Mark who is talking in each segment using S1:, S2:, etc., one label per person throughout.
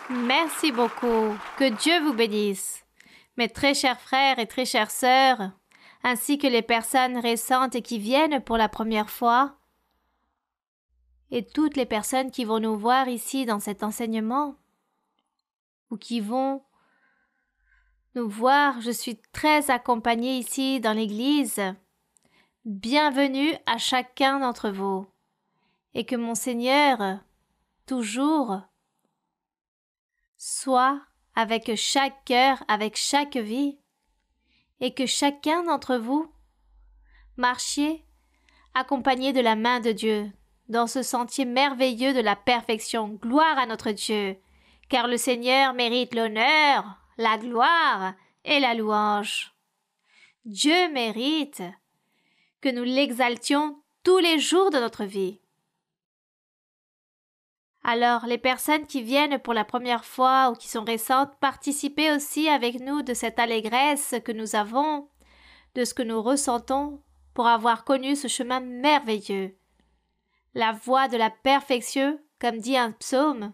S1: Merci beaucoup. Que Dieu vous bénisse. Mes très chers frères et très chères sœurs, ainsi que les personnes récentes et qui viennent pour la première fois, et toutes les personnes qui vont nous voir ici dans cet enseignement, ou qui vont nous voir, je suis très accompagnée ici dans l'Église. Bienvenue à chacun d'entre vous, et que mon Seigneur, toujours, soit avec chaque cœur, avec chaque vie, et que chacun d'entre vous marchiez accompagné de la main de Dieu, dans ce sentier merveilleux de la perfection. Gloire à notre Dieu, car le Seigneur mérite l'honneur, la gloire et la louange. Dieu mérite que nous l'exaltions tous les jours de notre vie. Alors, les personnes qui viennent pour la première fois ou qui sont récentes, participez aussi avec nous de cette allégresse que nous avons, de ce que nous ressentons pour avoir connu ce chemin merveilleux. La voie de la perfection, comme dit un psaume,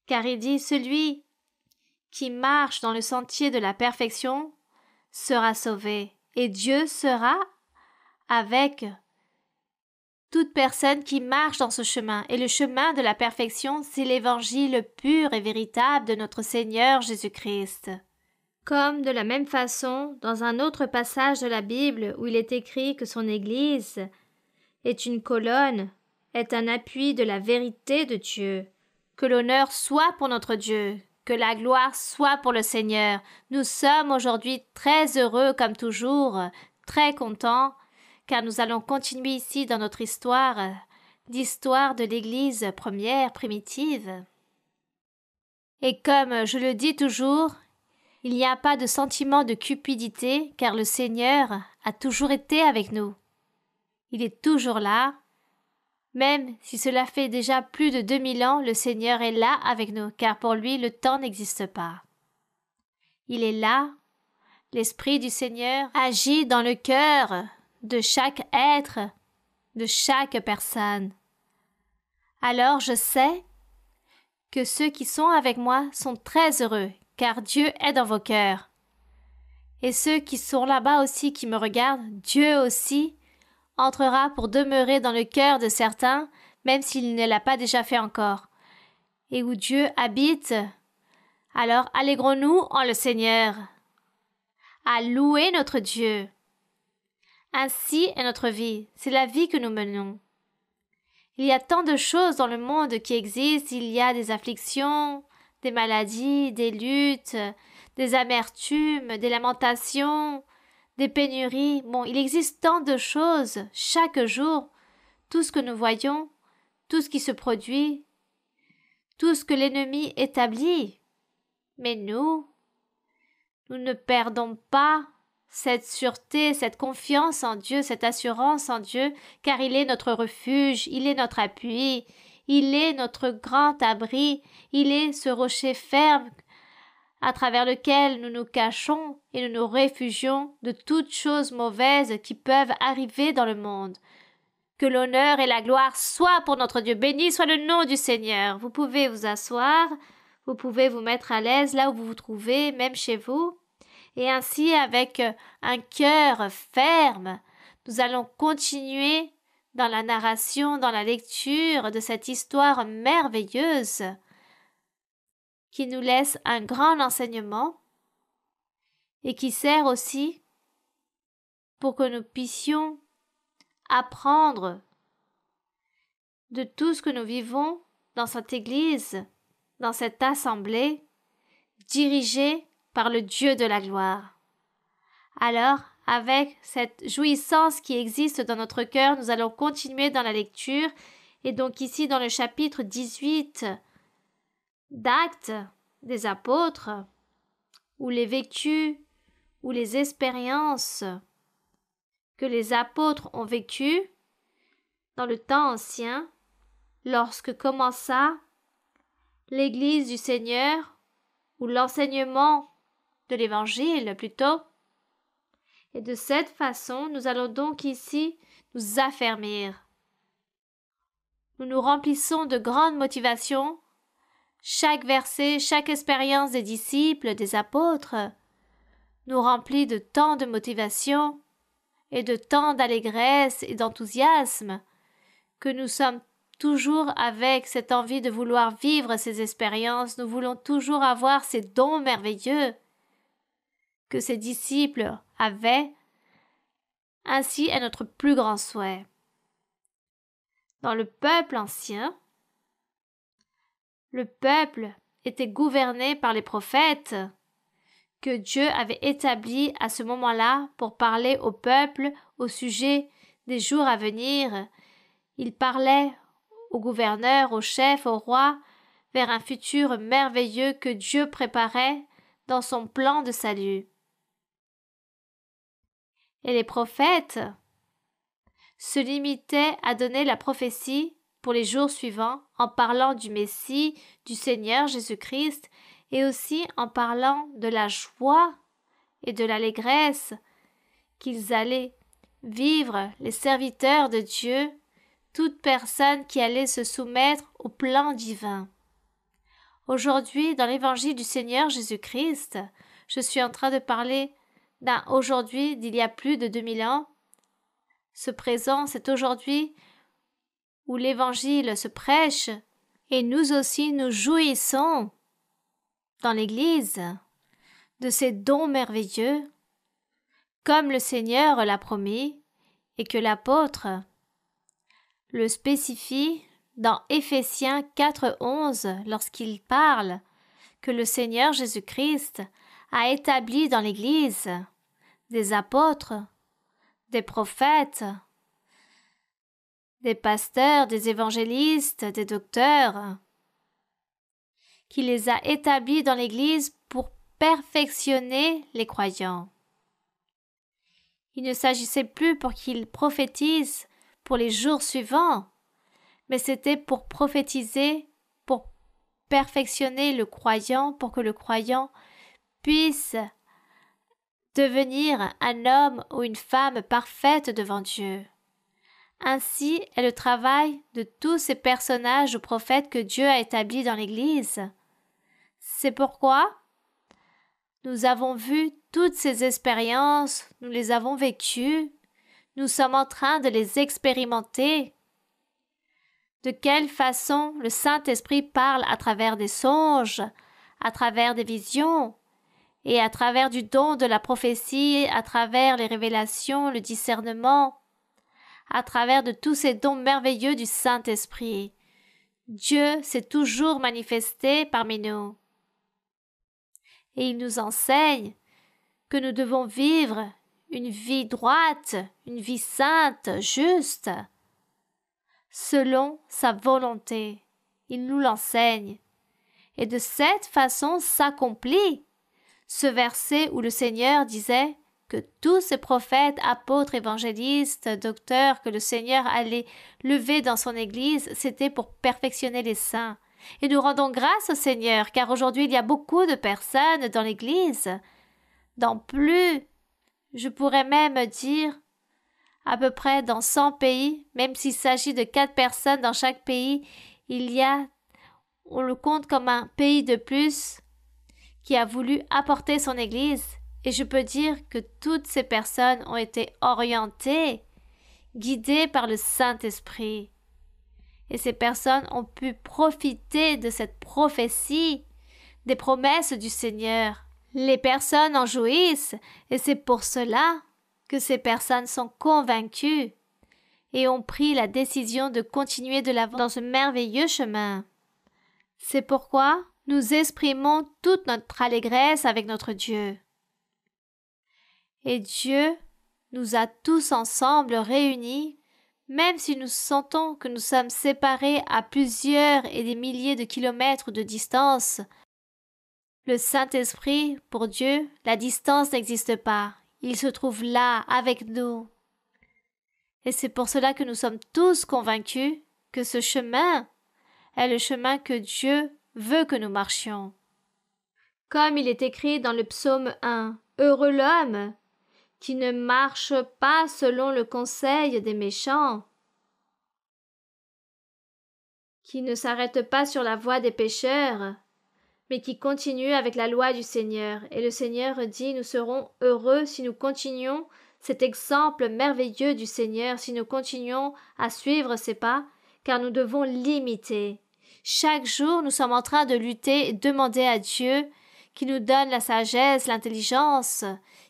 S1: car il dit « Celui qui marche dans le sentier de la perfection sera sauvé, et Dieu sera avec toute personne qui marche dans ce chemin. » Et le chemin de la perfection, c'est l'évangile pur et véritable de notre Seigneur Jésus-Christ. Comme de la même façon, dans un autre passage de la Bible où il est écrit que son Église est une colonne, est un appui de la vérité de Dieu. Que l'honneur soit pour notre Dieu, que la gloire soit pour le Seigneur. Nous sommes aujourd'hui très heureux comme toujours, très contents, car nous allons continuer ici dans notre histoire, d'histoire de l'Église première, primitive. Et comme je le dis toujours, il n'y a pas de sentiment de cupidité, car le Seigneur a toujours été avec nous. Il est toujours là. Même si cela fait déjà plus de 2000 ans, le Seigneur est là avec nous, car pour lui, le temps n'existe pas. Il est là. L'Esprit du Seigneur agit dans le cœur de chaque être, de chaque personne. Alors je sais que ceux qui sont avec moi sont très heureux, car Dieu est dans vos cœurs. Et ceux qui sont là-bas aussi, qui me regardent, Dieu aussi entrera pour demeurer dans le cœur de certains, même s'il ne l'a pas déjà fait encore. Et où Dieu habite, alors allégrons-nous en le Seigneur, à louer notre Dieu. Ainsi est notre vie, c'est la vie que nous menons. Il y a tant de choses dans le monde qui existent, il y a des afflictions, des maladies, des luttes, des amertumes, des lamentations, des pénuries. Bon, il existe tant de choses chaque jour, tout ce que nous voyons, tout ce qui se produit, tout ce que l'ennemi établit. Mais nous ne perdons pas cette sûreté, cette confiance en Dieu, cette assurance en Dieu, car il est notre refuge, il est notre appui, il est notre grand abri, il est ce rocher ferme à travers lequel nous nous cachons et nous nous réfugions de toutes choses mauvaises qui peuvent arriver dans le monde. Que l'honneur et la gloire soient pour notre Dieu. Béni soit le nom du Seigneur. Vous pouvez vous asseoir, vous pouvez vous mettre à l'aise là où vous vous trouvez, même chez vous. Et ainsi, avec un cœur ferme, nous allons continuer dans la narration, dans la lecture de cette histoire merveilleuse qui nous laisse un grand enseignement et qui sert aussi pour que nous puissions apprendre de tout ce que nous vivons dans cette Église, dans cette assemblée, dirigée par le Dieu de la gloire. Alors, avec cette jouissance qui existe dans notre cœur, nous allons continuer dans la lecture, et donc ici dans le chapitre 18 d'Actes des Apôtres, où les vécus, ou les expériences que les apôtres ont vécues dans le temps ancien, lorsque commença l'Église du Seigneur, ou l'enseignement de l'Évangile plutôt. Et de cette façon, nous allons donc ici nous affermir. Nous nous remplissons de grandes motivations chaque verset, chaque expérience des disciples, des apôtres, nous remplit de tant de motivation et de tant d'allégresse et d'enthousiasme que nous sommes toujours avec cette envie de vouloir vivre ces expériences, nous voulons toujours avoir ces dons merveilleux que ces disciples avaient. Ainsi est notre plus grand souhait. Dans le peuple ancien, le peuple était gouverné par les prophètes que Dieu avait établis à ce moment-là pour parler au peuple au sujet des jours à venir. Il parlait aux gouverneurs, aux chefs, aux rois, vers un futur merveilleux que Dieu préparait dans son plan de salut. Et les prophètes se limitaient à donner la prophétie pour les jours suivants en parlant du Messie, du Seigneur Jésus-Christ, et aussi en parlant de la joie et de l'allégresse qu'ils allaient vivre, les serviteurs de Dieu, toute personne qui allait se soumettre au plan divin. Aujourd'hui, dans l'évangile du Seigneur Jésus-Christ, je suis en train de parler d'un aujourd'hui d'il y a plus de 2000 ans. Ce présent, c'est aujourd'hui où l'évangile se prêche et nous aussi nous jouissons dans l'Église de ces dons merveilleux, comme le Seigneur l'a promis et que l'apôtre le spécifie dans Éphésiens 4:11 lorsqu'il parle que le Seigneur Jésus-Christ a établi dans l'Église des apôtres, des prophètes, des pasteurs, des évangélistes, des docteurs, qui les a établis dans l'Église pour perfectionner les croyants. Il ne s'agissait plus pour qu'ils prophétisent pour les jours suivants, mais c'était pour prophétiser, pour perfectionner le croyant, pour que le croyant puisse devenir un homme ou une femme parfaite devant Dieu. Ainsi est le travail de tous ces personnages ou prophètes que Dieu a établis dans l'Église. C'est pourquoi nous avons vu toutes ces expériences, nous les avons vécues, nous sommes en train de les expérimenter. De quelle façon le Saint-Esprit parle à travers des songes, à travers des visions, et à travers du don de la prophétie, à travers les révélations, le discernement, à travers de tous ces dons merveilleux du Saint-Esprit. Dieu s'est toujours manifesté parmi nous. Et il nous enseigne que nous devons vivre une vie droite, une vie sainte, juste, selon sa volonté. Il nous l'enseigne. Et de cette façon s'accomplit ce verset où le Seigneur disait que tous ces prophètes, apôtres, évangélistes, docteurs que le Seigneur allait lever dans son Église, c'était pour perfectionner les saints. Et nous rendons grâce au Seigneur, car aujourd'hui il y a beaucoup de personnes dans l'Église, dans plus, je pourrais même dire, à peu près dans 100 pays, même s'il s'agit de 4 personnes dans chaque pays, on le compte comme un pays de plus qui a voulu apporter son Église. Et je peux dire que toutes ces personnes ont été orientées, guidées par le Saint-Esprit. Et ces personnes ont pu profiter de cette prophétie, des promesses du Seigneur. Les personnes en jouissent, et c'est pour cela que ces personnes sont convaincues et ont pris la décision de continuer de l'avant dans ce merveilleux chemin. C'est pourquoi nous exprimons toute notre allégresse avec notre Dieu. Et Dieu nous a tous ensemble réunis, même si nous sentons que nous sommes séparés à plusieurs et des milliers de kilomètres de distance. Le Saint-Esprit, pour Dieu, la distance n'existe pas. Il se trouve là, avec nous. Et c'est pour cela que nous sommes tous convaincus que ce chemin est le chemin que Dieu veut que nous marchions. Comme il est écrit dans le psaume 1, « Heureux l'homme qui ne marche pas selon le conseil des méchants, qui ne s'arrête pas sur la voie des pécheurs, mais qui continue avec la loi du Seigneur. Et le Seigneur dit, nous serons heureux si nous continuons cet exemple merveilleux du Seigneur, si nous continuons à suivre ses pas, car nous devons l'imiter. Chaque jour, nous sommes en train de lutter et demander à Dieu qu'il nous donne la sagesse, l'intelligence,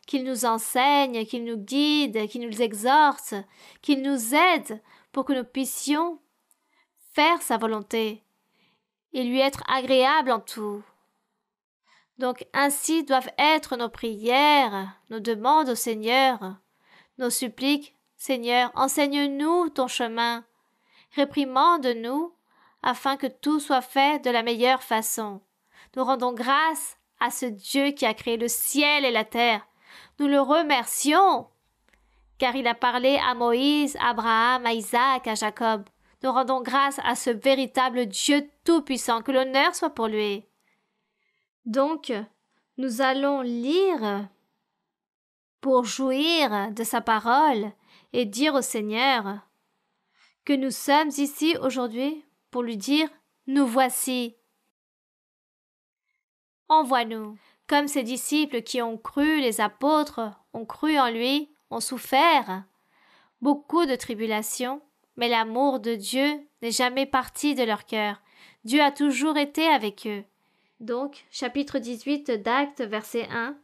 S1: qu'il nous enseigne, qu'il nous guide, qu'il nous exhorte, qu'il nous aide pour que nous puissions faire sa volonté et lui être agréable en tout. Donc ainsi doivent être nos prières, nos demandes au Seigneur, nos suppliques. Seigneur, enseigne-nous ton chemin, réprimande-nous, afin que tout soit fait de la meilleure façon. Nous rendons grâce à ce Dieu qui a créé le ciel et la terre. Nous le remercions, car il a parlé à Moïse, à Abraham, à Isaac, à Jacob. Nous rendons grâce à ce véritable Dieu tout-puissant, que l'honneur soit pour lui. Donc, nous allons lire pour jouir de sa parole et dire au Seigneur que nous sommes ici aujourd'hui pour lui dire « Nous voici ». Envoie-nous, comme ces disciples qui ont cru, les apôtres ont cru en lui, ont souffert beaucoup de tribulations, mais l'amour de Dieu n'est jamais parti de leur cœur. Dieu a toujours été avec eux. Donc, chapitre 18 d'Actes, verset 1.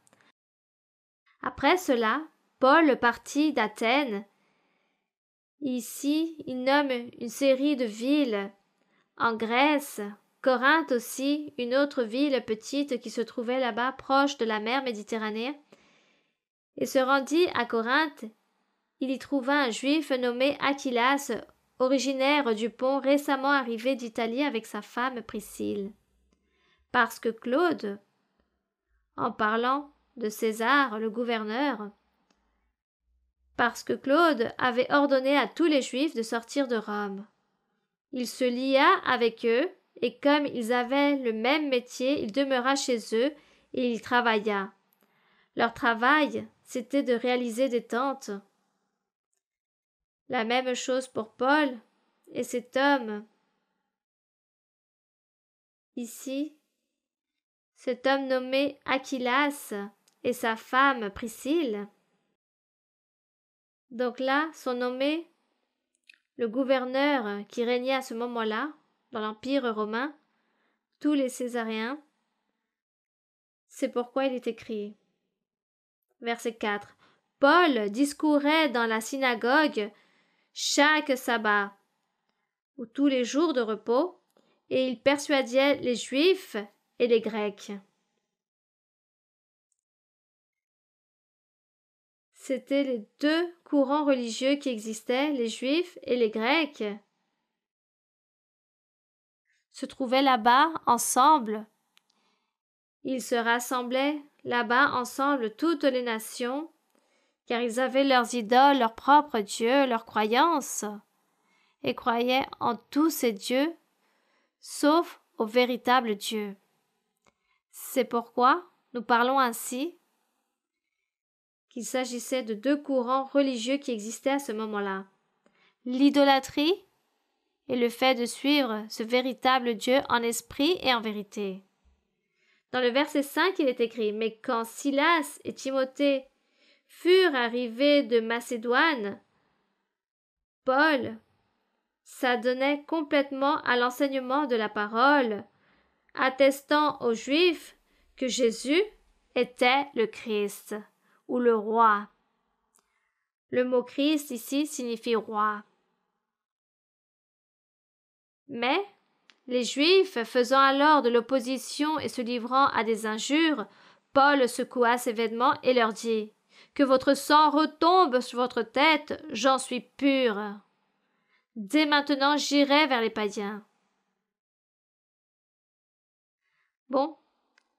S1: Après cela, Paul partit d'Athènes. Ici, il nomme une série de villes en Grèce, Corinthe aussi, une autre ville petite qui se trouvait là-bas proche de la mer Méditerranée, et se rendit à Corinthe. Il y trouva un juif nommé Achillas, originaire du pont, récemment arrivé d'Italie avec sa femme Priscille. Parce que Claude, en parlant de César, le gouverneur, parce que Claude avait ordonné à tous les Juifs de sortir de Rome. Il se lia avec eux, et comme ils avaient le même métier, il demeura chez eux, et il travailla. Leur travail, c'était de réaliser des tentes. La même chose pour Paul et cet homme. Ici, cet homme nommé Achillas et sa femme Priscille. Donc là, sont nommés le gouverneur qui régnait à ce moment-là, dans l'Empire romain, tous les Césaréens. C'est pourquoi il est écrit. Verset 4. Paul discourait dans la synagogue chaque sabbat, ou tous les jours de repos, et il persuadait les Juifs et les Grecs. C'étaient les deux courants religieux qui existaient, les Juifs et les Grecs, se trouvaient là-bas ensemble. Ils se rassemblaient là-bas ensemble, toutes les nations, car ils avaient leurs idoles, leurs propres dieux, leurs croyances, et croyaient en tous ces dieux, sauf au véritable Dieu. C'est pourquoi nous parlons ainsi qu'il s'agissait de deux courants religieux qui existaient à ce moment-là. L'idolâtrie et le fait de suivre ce véritable Dieu en esprit et en vérité. Dans le verset 5, il est écrit « Mais quand Silas et Timothée furent arrivés de Macédoine, Paul s'adonnait complètement à l'enseignement de la parole, attestant aux Juifs que Jésus était le Christ ou le roi. » Le mot Christ ici signifie roi. Mais les Juifs, faisant alors de l'opposition et se livrant à des injures, Paul secoua ses vêtements et leur dit « Que votre sang retombe sur votre tête, j'en suis pur. Dès maintenant j'irai vers les païens. » Bon,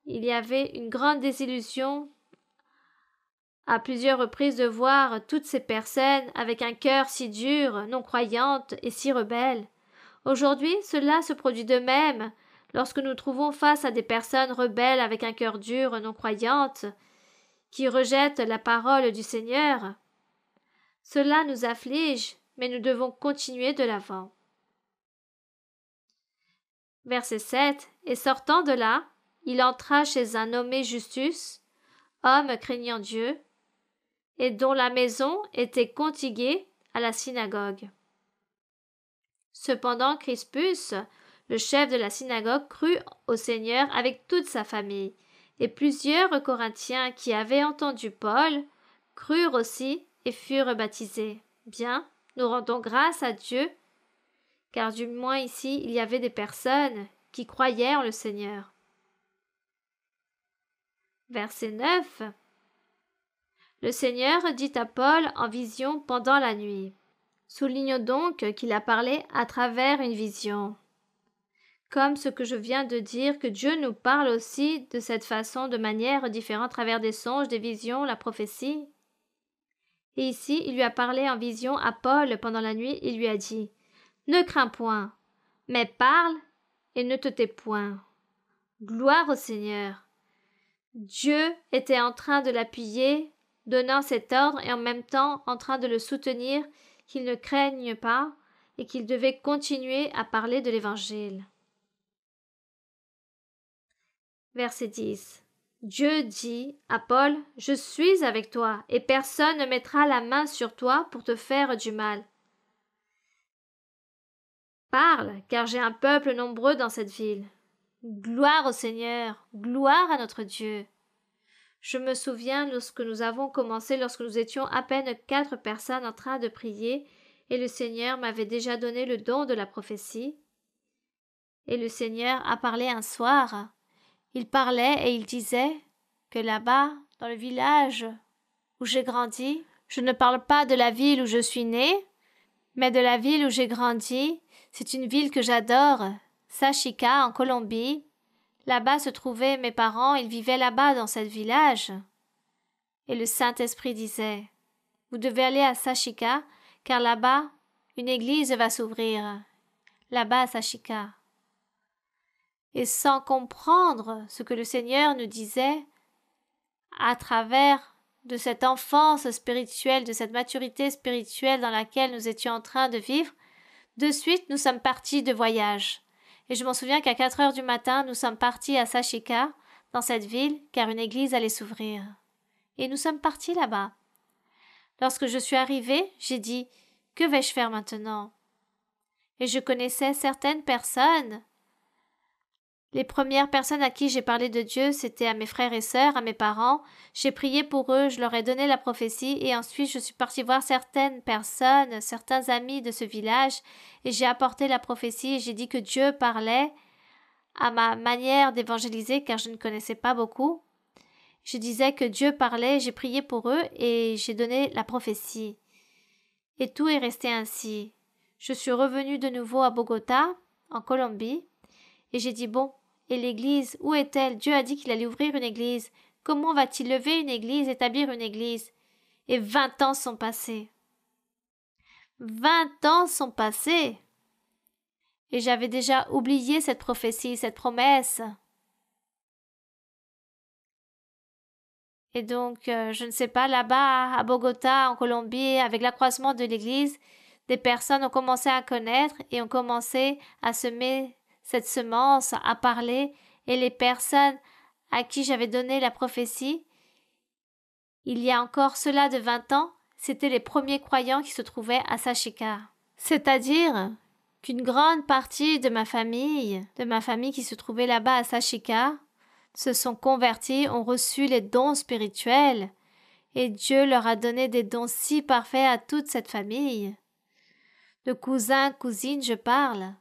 S1: il y avait une grande désillusion à plusieurs reprises de voir toutes ces personnes avec un cœur si dur, non croyantes et si rebelles. Aujourd'hui, cela se produit de même lorsque nous trouvons face à des personnes rebelles avec un cœur dur, non croyantes, qui rejettent la parole du Seigneur. Cela nous afflige, mais nous devons continuer de l'avant. Verset 7. Et sortant de là, il entra chez un nommé Justus, homme craignant Dieu, et dont la maison était contiguë à la synagogue. Cependant, Crispus, le chef de la synagogue, crut au Seigneur avec toute sa famille, et plusieurs Corinthiens qui avaient entendu Paul crurent aussi et furent baptisés. Bien, nous rendons grâce à Dieu, car du moins ici il y avait des personnes qui croyaient en le Seigneur. Verset 9. Le Seigneur dit à Paul en vision pendant la nuit. Soulignons donc qu'il a parlé à travers une vision. Comme ce que je viens de dire, que Dieu nous parle aussi de cette façon, de manière différente, à travers des songes, des visions, la prophétie. Et ici, il lui a parlé en vision à Paul pendant la nuit, il lui a dit « Ne crains point, mais parle et ne te tais point. Gloire au Seigneur. » Dieu était en train de l'appuyer, donnant cet ordre et en même temps en train de le soutenir, qu'il ne craigne pas et qu'il devait continuer à parler de l'Évangile. Verset 10. Dieu dit à Paul, « Je suis avec toi, et personne ne mettra la main sur toi pour te faire du mal. Parle, car j'ai un peuple nombreux dans cette ville. Gloire au Seigneur, gloire à notre Dieu. » Je me souviens lorsque nous avons commencé, lorsque nous étions à peine 4 personnes en train de prier, et le Seigneur m'avait déjà donné le don de la prophétie. Et le Seigneur a parlé un soir. Il parlait et il disait que là-bas, dans le village où j'ai grandi, je ne parle pas de la ville où je suis née, mais de la ville où j'ai grandi. C'est une ville que j'adore, Sashika, en Colombie. Là-bas se trouvaient mes parents, ils vivaient là-bas dans ce village. Et le Saint-Esprit disait, « Vous devez aller à Sashika, car là-bas, une église va s'ouvrir. Là-bas à Sashika. » Et sans comprendre ce que le Seigneur nous disait, à travers de cette enfance spirituelle, de cette maturité spirituelle dans laquelle nous étions en train de vivre, de suite nous sommes partis de voyage. Et je m'en souviens qu'à 4 heures du matin, nous sommes partis à Sashika, dans cette ville, car une église allait s'ouvrir. Et nous sommes partis là-bas. Lorsque je suis arrivée, j'ai dit « Que vais-je faire maintenant ?» Et je connaissais certaines personnes. Les premières personnes à qui j'ai parlé de Dieu, c'était à mes frères et sœurs, à mes parents. J'ai prié pour eux, je leur ai donné la prophétie et ensuite je suis partie voir certaines personnes, certains amis de ce village et j'ai apporté la prophétie et j'ai dit que Dieu parlait à ma manière d'évangéliser car je ne connaissais pas beaucoup. Je disais que Dieu parlait, j'ai prié pour eux et j'ai donné la prophétie. Et tout est resté ainsi. Je suis revenue de nouveau à Bogota, en Colombie, et j'ai dit bon, et l'église, où est-elle? Dieu a dit qu'il allait ouvrir une église. Comment va-t-il lever une église, établir une église? Et 20 ans sont passés. 20 ans sont passés. Et j'avais déjà oublié cette prophétie, cette promesse. Et donc, je ne sais pas, là-bas, à Bogota, en Colombie, avec l'accroissement de l'église, des personnes ont commencé à connaître et ont commencé à semer cette semence, à parler, et les personnes à qui j'avais donné la prophétie, il y a encore cela de 20 ans, c'étaient les premiers croyants qui se trouvaient à Sashika. C'est-à-dire qu'une grande partie de ma famille qui se trouvait là-bas à Sashika, se sont convertis, ont reçu les dons spirituels, et Dieu leur a donné des dons si parfaits à toute cette famille. De cousins, cousines, je parle.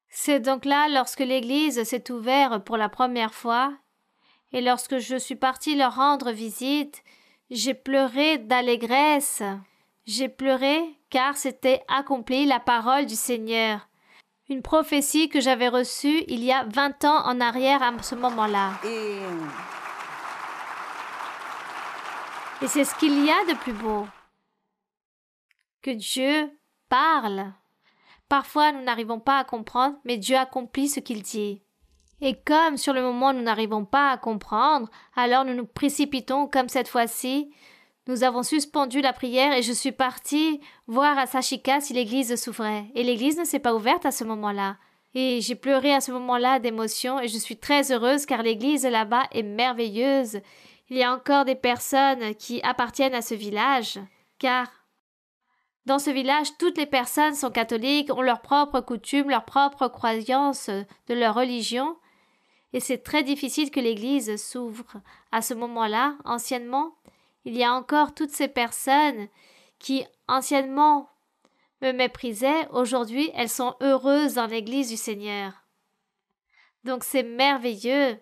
S1: C'est donc là, lorsque l'église s'est ouverte pour la première fois, et lorsque je suis partie leur rendre visite, j'ai pleuré d'allégresse. J'ai pleuré car c'était accompli la parole du Seigneur. Une prophétie que j'avais reçue il y a 20 ans en arrière à ce moment-là. Et c'est ce qu'il y a de plus beau. Que Dieu parle. Parfois, nous n'arrivons pas à comprendre, mais Dieu accomplit ce qu'il dit. Et comme sur le moment nous n'arrivons pas à comprendre, alors nous nous précipitons comme cette fois-ci. Nous avons suspendu la prière et je suis partie voir à Sashika si l'église s'ouvrait. Et l'église ne s'est pas ouverte à ce moment-là. Et j'ai pleuré à ce moment-là d'émotion et je suis très heureuse car l'église là-bas est merveilleuse. Il y a encore des personnes qui appartiennent à ce village, car dans ce village, toutes les personnes sont catholiques, ont leurs propres coutumes, leurs propres croyances de leur religion, et c'est très difficile que l'Église s'ouvre. À ce moment-là, anciennement, il y a encore toutes ces personnes qui, anciennement, me méprisaient, aujourd'hui, elles sont heureuses dans l'Église du Seigneur. Donc c'est merveilleux.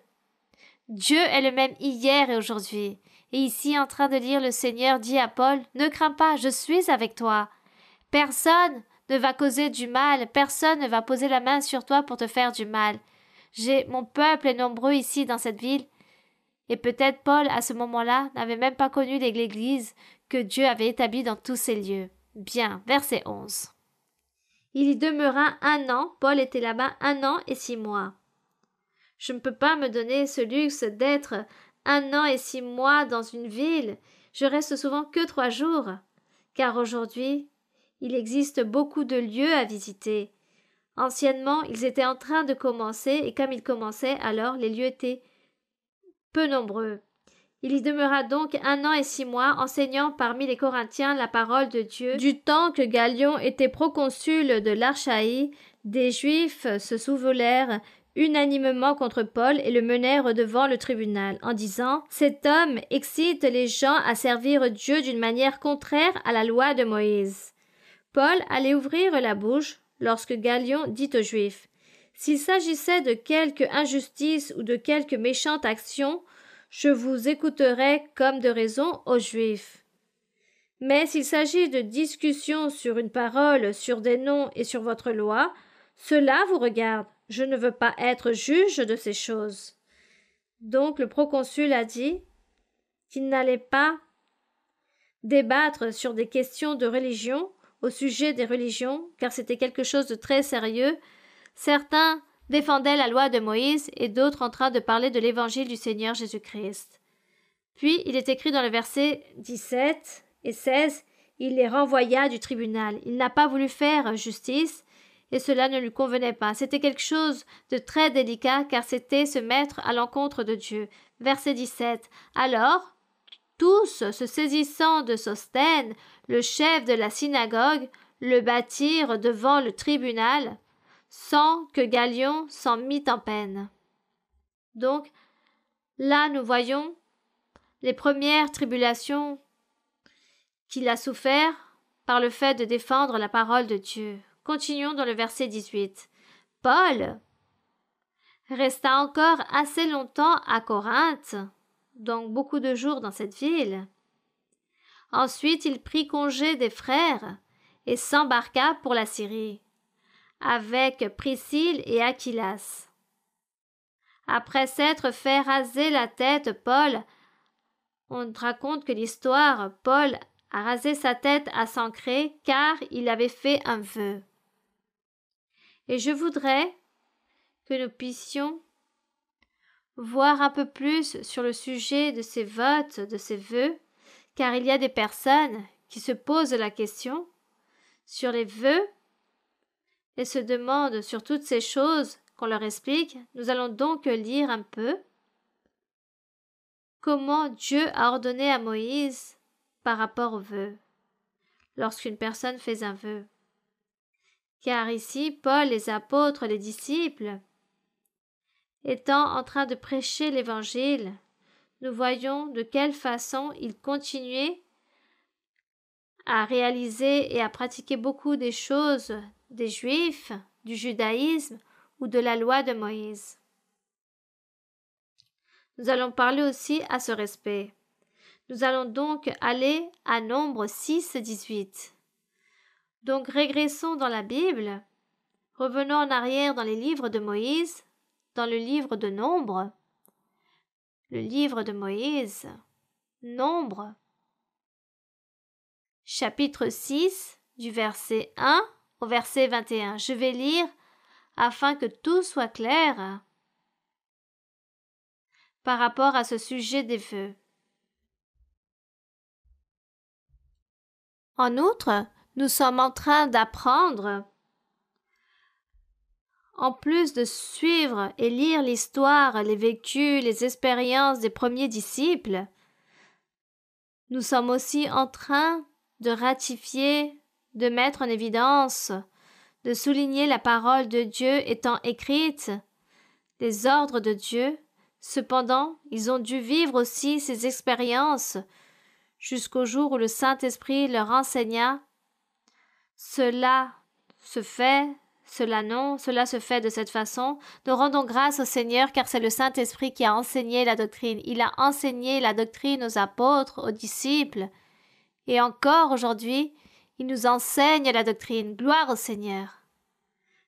S1: Dieu est le même hier et aujourd'hui. Et ici, en train de lire, le Seigneur dit à Paul, « Ne crains pas, je suis avec toi. » Personne ne va causer du mal, personne ne va poser la main sur toi pour te faire du mal. Mon peuple est nombreux ici dans cette ville. Et peut-être Paul, à ce moment-là, n'avait même pas connu l'Église que Dieu avait établie dans tous ces lieux. Bien, verset 11. Il y demeura 1 an, Paul était là-bas 1 an et 6 mois. Je ne peux pas me donner ce luxe d'être 1 an et 6 mois dans une ville. Je reste souvent que 3 jours. Car aujourd'hui, il existe beaucoup de lieux à visiter. Anciennement, ils étaient en train de commencer, et comme ils commençaient, alors les lieux étaient peu nombreux. Il y demeura donc 1 an et 6 mois, enseignant parmi les Corinthiens la parole de Dieu. Du temps que Galion était proconsul de l'Achaïe, des Juifs se soulevèrent unanimement contre Paul et le menèrent devant le tribunal, en disant « Cet homme excite les gens à servir Dieu d'une manière contraire à la loi de Moïse. » Paul allait ouvrir la bouche lorsque Galion dit aux Juifs « S'il s'agissait de quelque injustice ou de quelque méchante action, je vous écouterai comme de raison aux Juifs. Mais s'il s'agit de discussions sur une parole, sur des noms et sur votre loi, cela vous regarde. Je ne veux pas être juge de ces choses. » Donc le proconsul a dit qu'il n'allait pas débattre sur des questions de religion, au sujet des religions, car c'était quelque chose de très sérieux. Certains défendaient la loi de Moïse et d'autres en train de parler de l'évangile du Seigneur Jésus-Christ. Puis il est écrit dans le verset 17 et 16, il les renvoya du tribunal. Il n'a pas voulu faire justice et cela ne lui convenait pas. C'était quelque chose de très délicat car c'était se mettre à l'encontre de Dieu. Verset 17. Alors, tous, se saisissant de Sosthène, le chef de la synagogue, le battirent devant le tribunal, sans que Galion s'en mît en peine. Donc, là, nous voyons les premières tribulations qu'il a souffert par le fait de défendre la parole de Dieu. Continuons dans le verset 18. Paul resta encore assez longtemps à Corinthe, donc beaucoup de jours dans cette ville. Ensuite, il prit congé des frères et s'embarqua pour la Syrie, avec Priscille et Aquilas. Après s'être fait raser la tête, on raconte que l'histoire, Paul a rasé sa tête à Sancré car il avait fait un vœu. Et je voudrais que nous puissions voir un peu plus sur le sujet de ces votes, de ces vœux, car il y a des personnes qui se posent la question sur les vœux et se demandent sur toutes ces choses qu'on leur explique. Nous allons donc lire un peu comment Dieu a ordonné à Moïse par rapport aux vœux, lorsqu'une personne fait un vœu. Car ici, Paul, les apôtres, les disciples, étant en train de prêcher l'Évangile, nous voyons de quelle façon ils continuaient à réaliser et à pratiquer beaucoup des choses des Juifs, du judaïsme ou de la loi de Moïse. Nous allons parler aussi à ce respect. Nous allons donc aller à Nombre 6, 18. Donc régressons dans la Bible, revenons en arrière dans les livres de Moïse, dans le livre de Nombre, le livre de Moïse, Nombre, chapitre 6, du verset 1 au verset 21. Je vais lire afin que tout soit clair par rapport à ce sujet des vœux. En outre, nous sommes en train d'apprendre En plus de suivre et lire l'histoire, les vécus, les expériences des premiers disciples, nous sommes aussi en train de ratifier, de mettre en évidence, de souligner la parole de Dieu étant écrite, les ordres de Dieu. Cependant, ils ont dû vivre aussi ces expériences jusqu'au jour où le Saint-Esprit leur enseigna. Cela se fait, cela non, cela se fait de cette façon. Nous rendons grâce au Seigneur car c'est le Saint-Esprit qui a enseigné la doctrine. Il a enseigné la doctrine aux apôtres, aux disciples. Et encore aujourd'hui, il nous enseigne la doctrine. Gloire au Seigneur.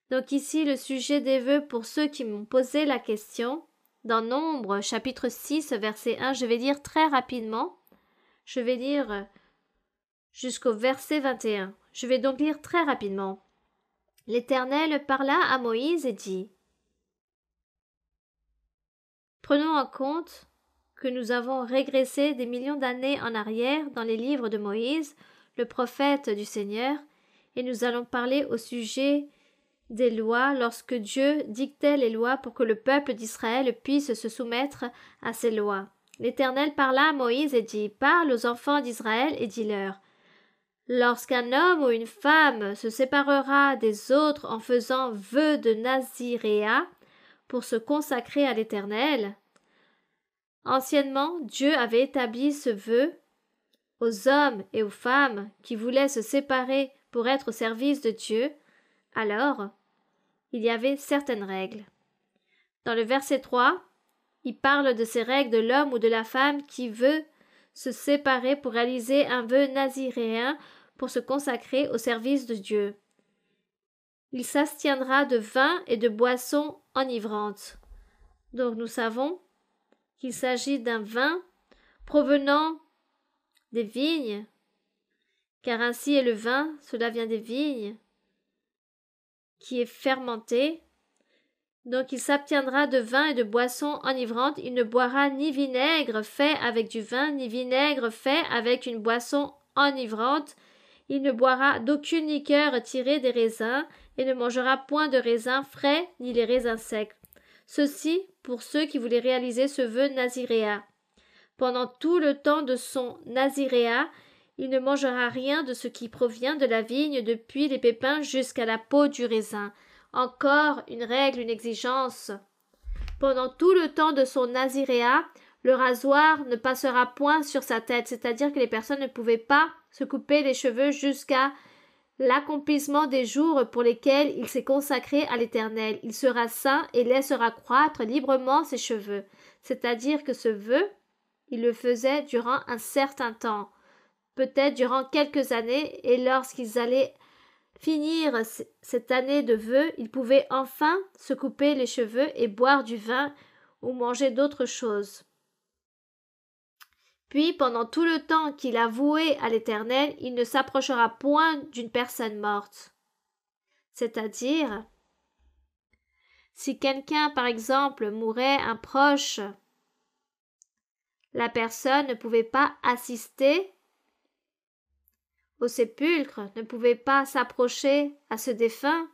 S1: Donc ici, le sujet des vœux pour ceux qui m'ont posé la question. Dans Nombre, chapitre 6, verset 1, je vais lire très rapidement. Je vais lire jusqu'au verset 21. Je vais donc lire très rapidement. L'Éternel parla à Moïse et dit: Prenons en compte que nous avons régressé des millions d'années en arrière dans les livres de Moïse, le prophète du Seigneur, et nous allons parler au sujet des lois lorsque Dieu dictait les lois pour que le peuple d'Israël puisse se soumettre à ces lois. L'Éternel parla à Moïse et dit: Parle aux enfants d'Israël et dis-leur: Lorsqu'un homme ou une femme se séparera des autres en faisant vœu de naziréat pour se consacrer à l'Éternel, anciennement Dieu avait établi ce vœu aux hommes et aux femmes qui voulaient se séparer pour être au service de Dieu. Alors, il y avait certaines règles. Dans le verset 3, il parle de ces règles de l'homme ou de la femme qui veut se séparer pour réaliser un vœu naziréen pour se consacrer au service de Dieu. Il s'abstiendra de vin et de boissons enivrantes. Donc nous savons qu'il s'agit d'un vin provenant des vignes, car ainsi est le vin, cela vient des vignes, qui est fermenté. Donc il s'abstiendra de vin et de boissons enivrantes. Il ne boira ni vinaigre fait avec du vin, ni vinaigre fait avec une boisson enivrante. Il ne boira d'aucune liqueur tirée des raisins, et ne mangera point de raisins frais, ni les raisins secs. Ceci pour ceux qui voulaient réaliser ce vœu naziréat. Pendant tout le temps de son naziréat, il ne mangera rien de ce qui provient de la vigne, depuis les pépins jusqu'à la peau du raisin. Encore une règle, une exigence. Pendant tout le temps de son naziréat, le rasoir ne passera point sur sa tête, c'est-à-dire que les personnes ne pouvaient pas se couper les cheveux jusqu'à l'accomplissement des jours pour lesquels il s'est consacré à l'Éternel. Il sera saint et laissera croître librement ses cheveux. C'est-à-dire que ce vœu, il le faisait durant un certain temps, peut-être durant quelques années, et lorsqu'ils allaient finir cette année de vœu, ils pouvaient enfin se couper les cheveux et boire du vin ou manger d'autres choses. Puis, pendant tout le temps qu'il a voué à l'Éternel, il ne s'approchera point d'une personne morte. C'est-à-dire, si quelqu'un, par exemple, mourait un proche, la personne ne pouvait pas assister au sépulcre, ne pouvait pas s'approcher à ce défunt,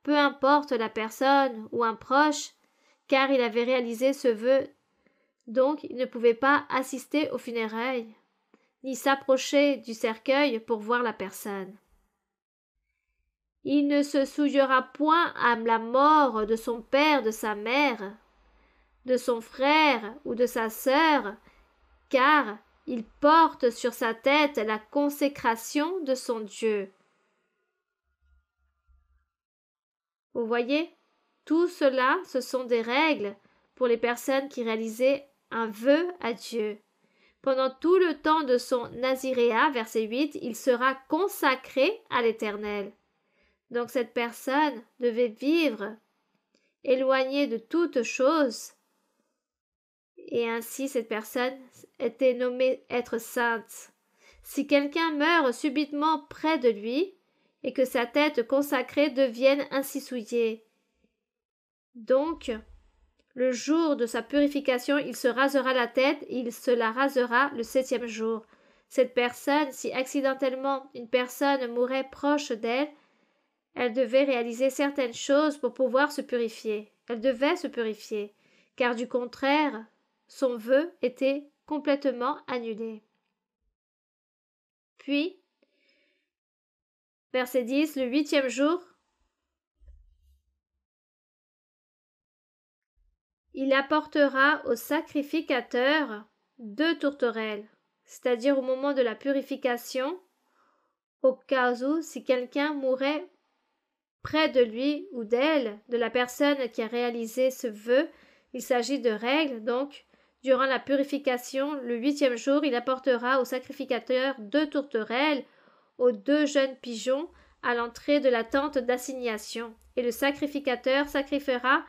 S1: peu importe la personne ou un proche, car il avait réalisé ce vœu. Donc, il ne pouvait pas assister aux funérailles, ni s'approcher du cercueil pour voir la personne. Il ne se souillera point à la mort de son père, de sa mère, de son frère ou de sa sœur, car il porte sur sa tête la consécration de son Dieu. Vous voyez, tout cela, ce sont des règles pour les personnes qui réalisaient un vœu à Dieu. Pendant tout le temps de son naziréat, verset 8, il sera consacré à l'Éternel. Donc cette personne devait vivre éloignée de toute chose, et ainsi cette personne était nommée être sainte. Si quelqu'un meurt subitement près de lui, et que sa tête consacrée devienne ainsi souillée, donc le jour de sa purification, il se rasera la tête et il se la rasera le 7e jour. Cette personne, si accidentellement une personne mourait proche d'elle, Elle devait réaliser certaines choses pour pouvoir se purifier. Elle devait se purifier, car du contraire, son vœu était complètement annulé. Puis, verset 10, le 8e jour, il apportera au sacrificateur 2 tourterelles, c'est-à-dire au moment de la purification, au cas où si quelqu'un mourait près de lui ou d'elle, de la personne qui a réalisé ce vœu, il s'agit de règles, donc, durant la purification, le 8e jour, il apportera au sacrificateur 2 tourterelles, aux 2 jeunes pigeons, à l'entrée de la tente d'assignation, et le sacrificateur sacrifiera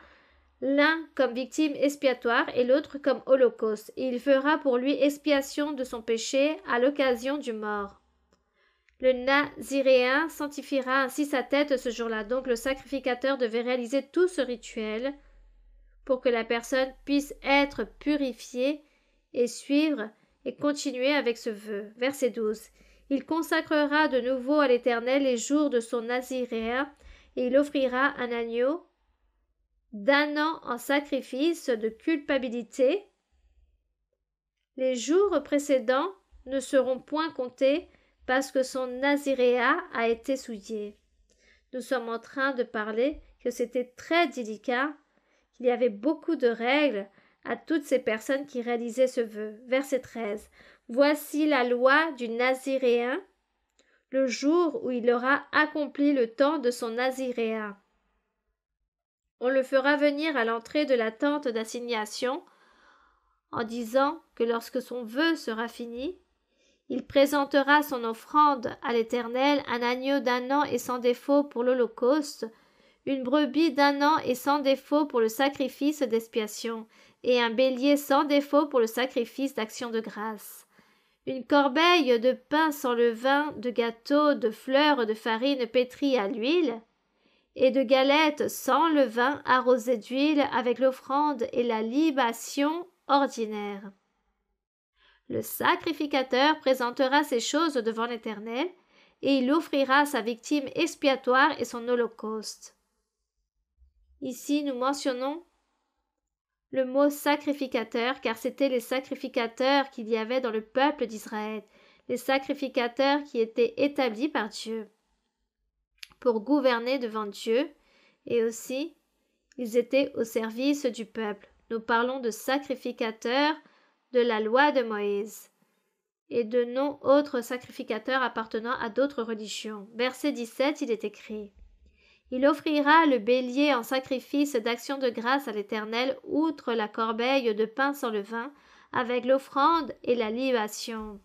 S1: l'un comme victime expiatoire et l'autre comme holocauste, et il fera pour lui expiation de son péché à l'occasion du mort. Le Naziréen sanctifiera ainsi sa tête ce jour-là. Donc le sacrificateur devait réaliser tout ce rituel pour que la personne puisse être purifiée et suivre et continuer avec ce vœu. Verset 12. Il consacrera de nouveau à l'Éternel les jours de son Naziréen et il offrira un agneau d'1 an en sacrifice de culpabilité. Les jours précédents ne seront point comptés parce que son naziréat a été souillé. Nous sommes en train de parler que c'était très délicat, qu'il y avait beaucoup de règles à toutes ces personnes qui réalisaient ce vœu. Verset 13. Voici la loi du naziréen, le jour où il aura accompli le temps de son naziréat. On le fera venir à l'entrée de la tente d'assignation en disant que lorsque son vœu sera fini, il présentera son offrande à l'Éternel, un agneau d'1 an et sans défaut pour l'holocauste, une brebis d'1 an et sans défaut pour le sacrifice d'expiation, et un bélier sans défaut pour le sacrifice d'action de grâce. Une corbeille de pain sans levain, de gâteaux, de fleurs de farine pétrie à l'huile, et de galettes sans levain arrosées d'huile avec l'offrande et la libation ordinaire. Le sacrificateur présentera ces choses devant l'Éternel, et il offrira sa victime expiatoire et son holocauste. Ici, nous mentionnons le mot sacrificateur, car c'étaient les sacrificateurs qu'il y avait dans le peuple d'Israël, les sacrificateurs qui étaient établis par Dieu pour gouverner devant Dieu, et aussi, ils étaient au service du peuple. Nous parlons de sacrificateurs de la loi de Moïse et de non autres sacrificateurs appartenant à d'autres religions. Verset 17, il est écrit: Il offrira le bélier en sacrifice d'action de grâce à l'Éternel, outre la corbeille de pain sans levain, avec l'offrande et la libation.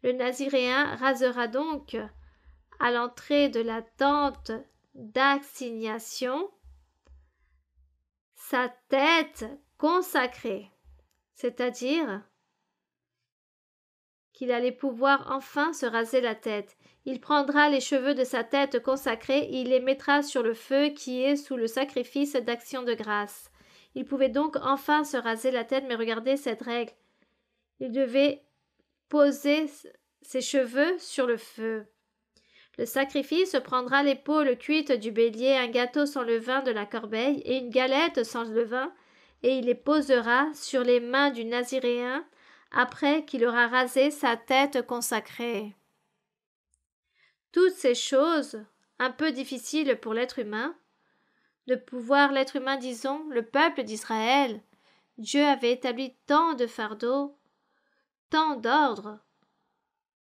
S1: Le Naziréen rasera donc à l'entrée de la tente d'assignation sa tête consacrée, c'est-à-dire qu'il allait pouvoir enfin se raser la tête. Il prendra les cheveux de sa tête consacrée et il les mettra sur le feu qui est sous le sacrifice d'action de grâce. Il pouvait donc enfin se raser la tête, mais regardez cette règle. Il devait poser ses cheveux sur le feu. Le sacrifice prendra l'épaule cuite du bélier, un gâteau sans levain de la corbeille et une galette sans levain, et il les posera sur les mains du Naziréen après qu'il aura rasé sa tête consacrée. Toutes ces choses, un peu difficiles pour l'être humain, l'être humain, disons, le peuple d'Israël, Dieu avait établi tant de fardeaux, tant d'ordres,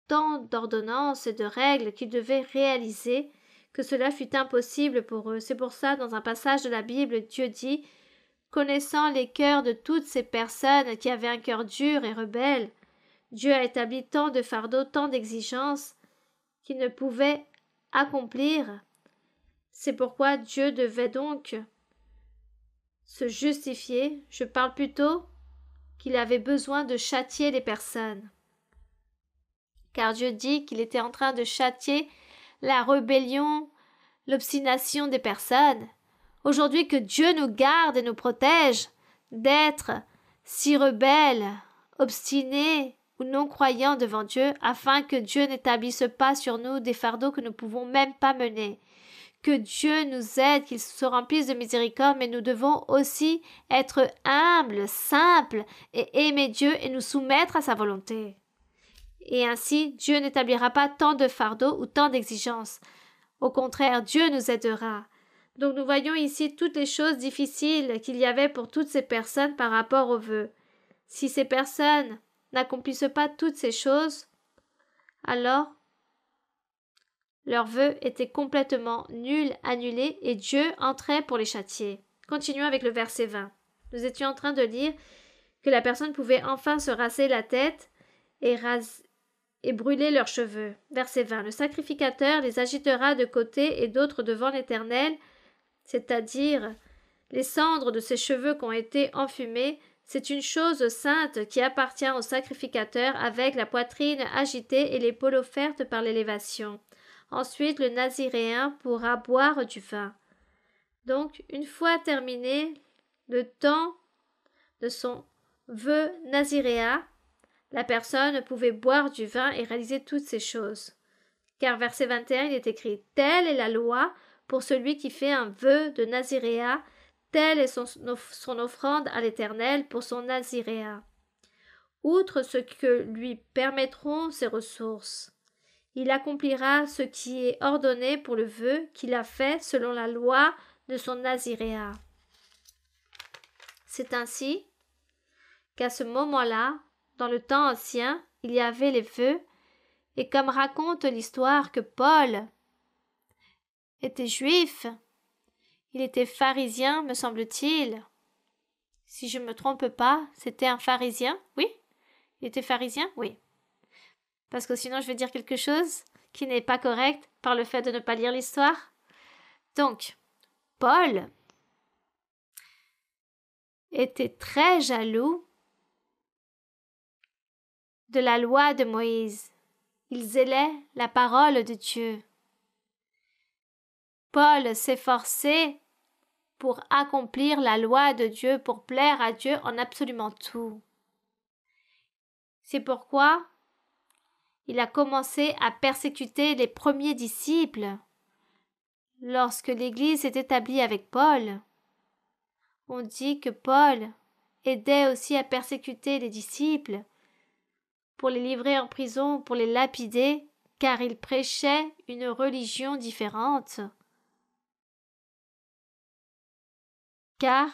S1: tant d'ordonnances et de règles qu'ils devaient réaliser que cela fut impossible pour eux. C'est pour ça, dans un passage de la Bible, Dieu dit: connaissant les cœurs de toutes ces personnes qui avaient un cœur dur et rebelle, Dieu a établi tant de fardeaux, tant d'exigences qu'ils ne pouvaient accomplir. C'est pourquoi Dieu devait donc se justifier. Je parle plutôt qu'il avait besoin de châtier les personnes. Car Dieu dit qu'il était en train de châtier la rébellion, l'obstination des personnes. Aujourd'hui, que Dieu nous garde et nous protège d'être si rebelles, obstinés ou non croyants devant Dieu, afin que Dieu n'établisse pas sur nous des fardeaux que nous ne pouvons même pas mener. que Dieu nous aide, qu'il se remplisse de miséricorde, mais nous devons aussi être humbles, simples et aimer Dieu et nous soumettre à sa volonté. Et ainsi, Dieu n'établira pas tant de fardeaux ou tant d'exigences. Au contraire, Dieu nous aidera. Donc nous voyons ici toutes les choses difficiles qu'il y avait pour toutes ces personnes par rapport aux vœux. Si ces personnes n'accomplissent pas toutes ces choses, alors leurs vœux étaient complètement nuls, annulés, et Dieu entrait pour les châtier. Continuons avec le verset 20. Nous étions en train de lire que la personne pouvait enfin se raser la tête et brûler leurs cheveux. Verset 20. Le sacrificateur les agitera de côté et d'autres devant l'Éternel, c'est-à-dire les cendres de ses cheveux qui ont été enfumés. C'est une chose sainte qui appartient au sacrificateur avec la poitrine agitée et l'épaule offerte par l'élévation. Ensuite, le naziréen pourra boire du vin. Donc, une fois terminé le temps de son vœu naziréen, la personne pouvait boire du vin et réaliser toutes ces choses. Car verset 21, il est écrit « Telle est la loi pour celui qui fait un vœu de naziréen, telle est son offrande à l'Éternel pour son naziréen. Outre ce que lui permettront ses ressources, il accomplira ce qui est ordonné pour le vœu qu'il a fait selon la loi de son naziréen. » C'est ainsi qu'à ce moment-là, dans le temps ancien, il y avait les vœux, et comme raconte l'histoire que Paul était juif, il était pharisien, me semble-t-il. Si je ne me trompe pas, c'était un pharisien, oui? Il était pharisien, oui. Parce que sinon je vais dire quelque chose qui n'est pas correct par le fait de ne pas lire l'histoire. Donc, Paul était très jaloux de la loi de Moïse. Il zélait la parole de Dieu. Paul s'efforçait pour accomplir la loi de Dieu, pour plaire à Dieu en absolument tout. C'est pourquoi il a commencé à persécuter les premiers disciples. Lorsque l'Église s'est établie avec Paul, on dit que Paul aidait aussi à persécuter les disciples, pour les livrer en prison, pour les lapider, car il prêchait une religion différente. Car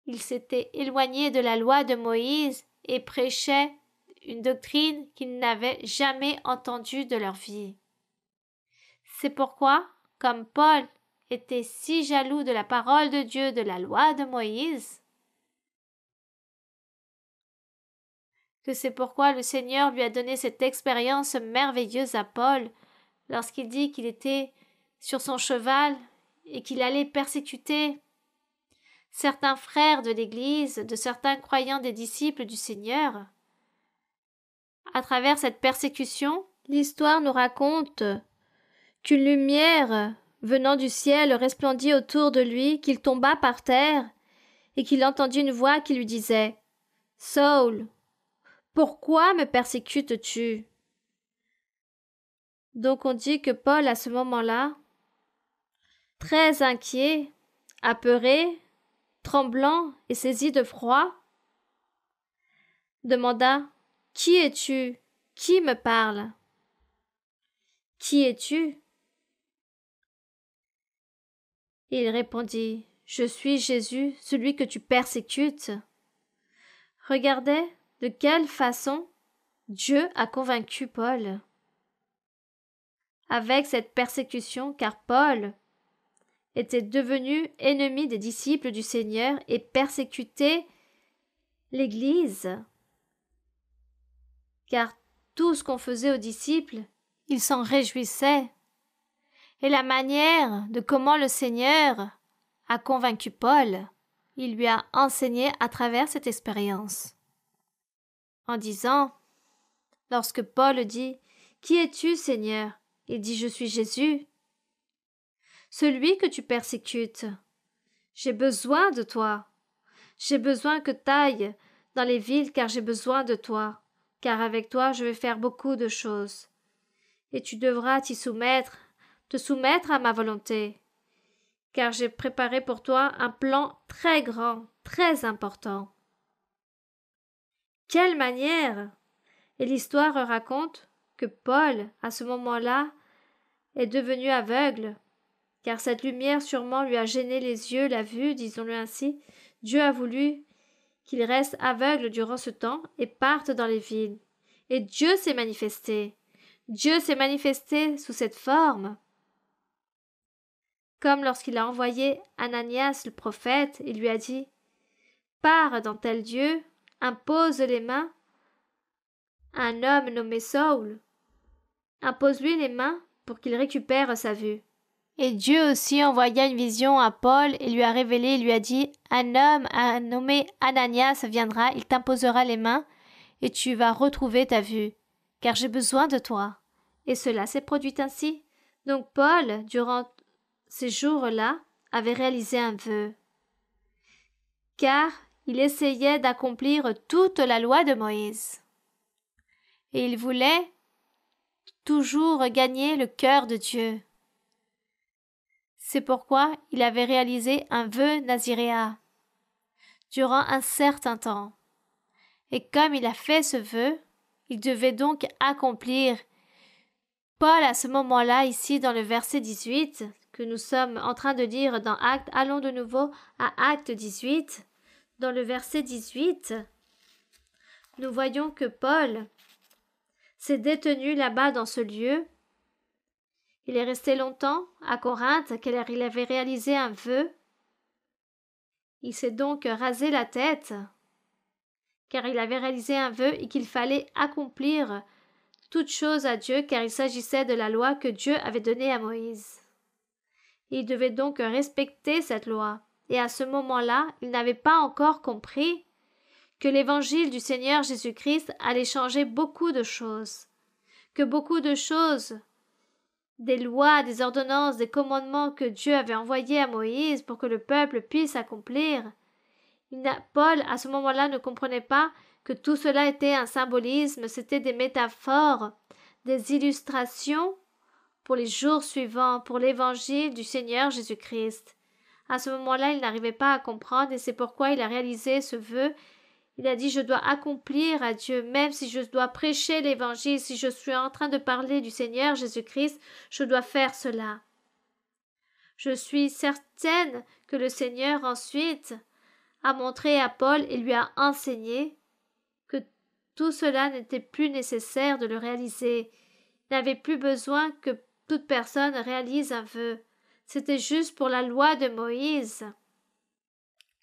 S1: il s'était éloigné de la loi de Moïse et prêchait une doctrine qu'ils n'avaient jamais entendue de leur vie. C'est pourquoi, comme Paul était si jaloux de la parole de Dieu, de la loi de Moïse, que c'est pourquoi le Seigneur lui a donné cette expérience merveilleuse à Paul, lorsqu'il dit qu'il était sur son cheval et qu'il allait persécuter certains frères de l'Église, de certains croyants des disciples du Seigneur. À travers cette persécution, l'histoire nous raconte qu'une lumière venant du ciel resplendit autour de lui, qu'il tomba par terre et qu'il entendit une voix qui lui disait « Saul, pourquoi me persécutes-tu » Donc on dit que Paul, à ce moment-là, très inquiet, apeuré, tremblant et saisi de froid, demanda « Qui es-tu? Qui me parle? Qui es-tu » Et il répondit « Je suis Jésus, celui que tu persécutes. » Regardez de quelle façon Dieu a convaincu Paul. Avec cette persécution, car Paul était devenu ennemi des disciples du Seigneur et persécutait l'Église. Car tout ce qu'on faisait aux disciples, ils s'en réjouissaient. Et la manière de comment le Seigneur a convaincu Paul, il lui a enseigné à travers cette expérience. En disant, lorsque Paul dit « Qui es-tu, Seigneur ?» Il dit « Je suis Jésus, celui que tu persécutes. J'ai besoin de toi. J'ai besoin que tu ailles dans les villes car j'ai besoin de toi, car avec toi je vais faire beaucoup de choses. Et tu devras t'y soumettre te soumettre à ma volonté, car j'ai préparé pour toi un plan très grand, très important. Quelle manière! Et l'histoire raconte que Paul, à ce moment-là, est devenu aveugle, car cette lumière sûrement lui a gêné les yeux, la vue, disons-le ainsi. Dieu a voulu qu'il reste aveugle durant ce temps et parte dans les villes. Et Dieu s'est manifesté. Dieu s'est manifesté sous cette forme. Comme lorsqu'il a envoyé Ananias le prophète et lui a dit « Pars dans tel lieu, impose les mains à un homme nommé Saul. Impose-lui les mains pour qu'il récupère sa vue. » Et Dieu aussi envoya une vision à Paul et lui a révélé, il lui a dit « Un homme nommé Ananias viendra, il t'imposera les mains et tu vas retrouver ta vue, car j'ai besoin de toi. » Et cela s'est produit ainsi. Donc Paul, durant ces jours-là, avait réalisé un vœu, car il essayait d'accomplir toute la loi de Moïse. Et il voulait toujours gagner le cœur de Dieu. C'est pourquoi il avait réalisé un vœu naziréen durant un certain temps. Et comme il a fait ce vœu, il devait donc accomplir. Paul, à ce moment-là, ici dans le verset 18, que nous sommes en train de lire dans Actes, allons de nouveau à Actes 18. Dans le verset 18, nous voyons que Paul s'est détenu là-bas dans ce lieu. Il est resté longtemps à Corinthe, car il avait réalisé un vœu. Il s'est donc rasé la tête, car il avait réalisé un vœu et qu'il fallait accomplir toute chose à Dieu, car il s'agissait de la loi que Dieu avait donnée à Moïse. Il devait donc respecter cette loi, et à ce moment-là, il n'avait pas encore compris que l'évangile du Seigneur Jésus-Christ allait changer beaucoup de choses, que beaucoup de choses, des lois, des ordonnances, des commandements que Dieu avait envoyés à Moïse pour que le peuple puisse accomplir. Paul, à ce moment-là, ne comprenait pas que tout cela était un symbolisme, c'était des métaphores, des illustrations pour les jours suivants, pour l'évangile du Seigneur Jésus-Christ. À ce moment-là, il n'arrivait pas à comprendre et c'est pourquoi il a réalisé ce vœu. Il a dit, je dois accomplir à Dieu, même si je dois prêcher l'évangile, si je suis en train de parler du Seigneur Jésus-Christ, je dois faire cela. Je suis certaine que le Seigneur ensuite a montré à Paul et lui a enseigné que tout cela n'était plus nécessaire de le réaliser. Il n'avait plus besoin que toute personne réalise un vœu. C'était juste pour la loi de Moïse,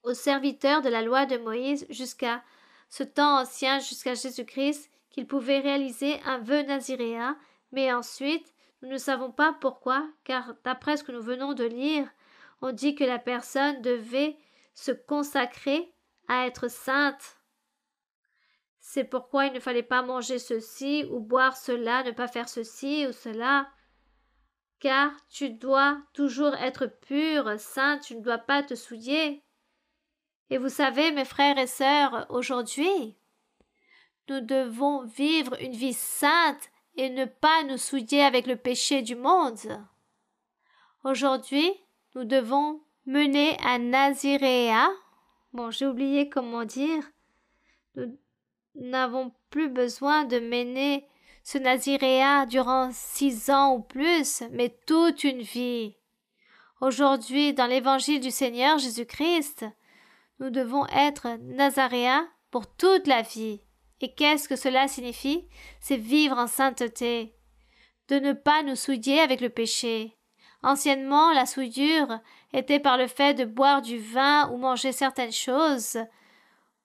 S1: aux serviteurs de la loi de Moïse jusqu'à ce temps ancien, jusqu'à Jésus-Christ, qu'il pouvait réaliser un vœu naziréen, mais ensuite, nous ne savons pas pourquoi, car d'après ce que nous venons de lire, on dit que la personne devait se consacrer à être sainte. C'est pourquoi il ne fallait pas manger ceci ou boire cela, ne pas faire ceci ou cela, car tu dois toujours être pure, sainte, tu ne dois pas te souiller. Et vous savez, mes frères et sœurs, aujourd'hui, nous devons vivre une vie sainte et ne pas nous souiller avec le péché du monde. Aujourd'hui, nous devons mener un naziréa. Bon, j'ai oublié comment dire. Nous n'avons plus besoin de mener ce naziréa durant 6 ans ou plus, mais toute une vie. Aujourd'hui, dans l'évangile du Seigneur Jésus-Christ, nous devons être nazaréens pour toute la vie. Et qu'est-ce que cela signifie? C'est vivre en sainteté, de ne pas nous souiller avec le péché. Anciennement, la souillure était par le fait de boire du vin ou manger certaines choses,